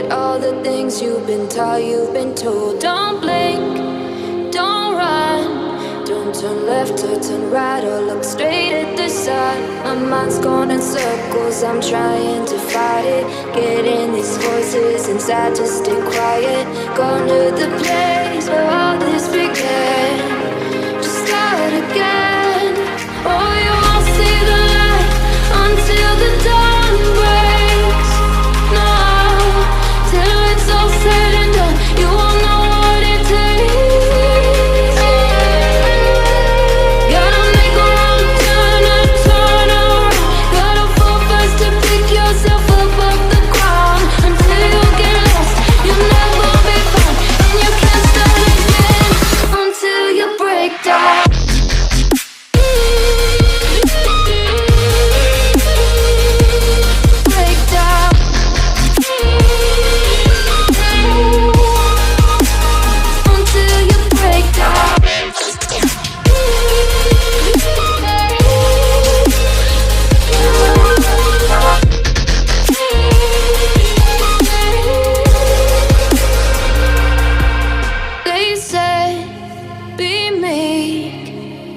forget all the things you've been taught, you've been told. Don't blink, don't run, don't turn left or turn right or look straight at the sun. My mind's going in circles, I'm trying to fight it. Getting these voices inside to stay quiet. Gone to the place where all this began. Just start again. Oh, you won't see the light until the dawn breaks. No, till it's all said and done, you won't know what it takes. Gotta make a wrong turn and turn around. Gotta fall fast to pick yourself up off the ground. Until you get lost, you'll never be found. And you can't start again until you break down.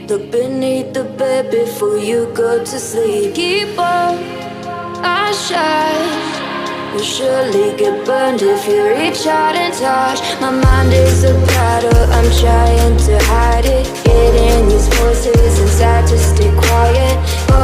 Look beneath the bed before you go to sleep. Keep on, I shine. You'll surely get burned if you reach out and touch. My mind is a battle, I'm trying to hide it. Getting these voices inside to stay quiet. Oh,